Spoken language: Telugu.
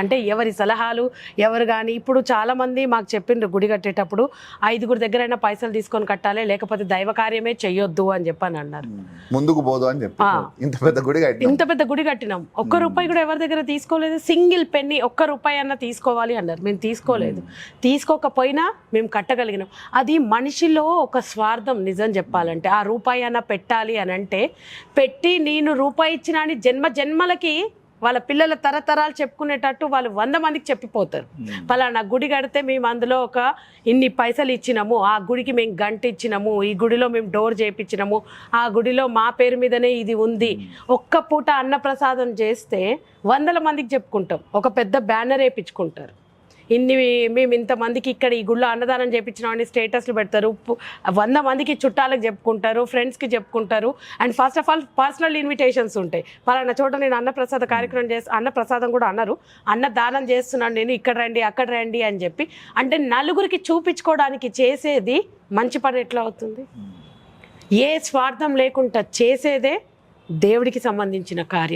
అంటే ఎవరి సలహాలు ఎవరు కానీ ఇప్పుడు చాలామంది మాకు చెప్పిండ్రు గుడి కట్టేటప్పుడు 5గురి దగ్గరైనా పైసలు తీసుకొని కట్టాలి, లేకపోతే దైవ కార్యమే చెయ్యొద్దు అని చెప్పని అన్నారు. ముందుకు పోదు అని చెప్పి ఇంత పెద్ద గుడి కట్టినాం. ఒక్క రూపాయి కూడా ఎవరి దగ్గర తీసుకోలేదు. సింగిల్ పెన్ని ఒక్క రూపాయి అన్న తీసుకోవాలి అన్నారు. మేము తీసుకోలేదు. తీసుకోకపోయినా మేము కట్టగలిగినాం. అది మనిషిలో ఒక స్వార్థం. నిజం చెప్పాలంటే ఆ రూపాయి అన్న పెట్టాలి అని అంటే పెట్టి నేను రూపాయి ఇచ్చినా అని జన్మలకి వాళ్ళ పిల్లల తరతరాలు చెప్పుకునేటట్టు వాళ్ళు 100 మందికి చెప్పిపోతారు. పలానా గుడి కడితే మేము అందులో ఒక ఇన్ని పైసలు ఇచ్చినాము, ఆ గుడికి మేము గంట ఇచ్చినాము, ఈ గుడిలో మేము డోర్ చేయించినాము, ఆ గుడిలో మా పేరు మీదనే ఇది ఉంది. ఒక్క పూట అన్నప్రసాదం చేస్తే 100 మందికి చెప్పుకుంటాం. ఒక పెద్ద బ్యానర్ వేయించుకుంటారు. మేము ఇంతమందికి ఇక్కడ ఈ గుళ్ళో అన్నదానం చేయించినామని స్టేటస్లు పెడతారు. 100 మందికి చుట్టాలకు చెప్పుకుంటారు, ఫ్రెండ్స్కి చెప్పుకుంటారు. And first of all personal invitations ఉంటాయి. పలానా చోట నేను అన్నప్రసాద కార్యక్రమం అన్నప్రసాదం కూడా అన్నారు, అన్నదానం చేస్తున్నాను నేను, ఇక్కడ రండి అక్కడ రండి అని చెప్పి. అంటే నలుగురికి చూపించుకోవడానికి చేసేది మంచి పని ఎట్లా అవుతుంది? ఏ స్వార్థం లేకుండా చేసేదే దేవుడికి సంబంధించిన కార్యం.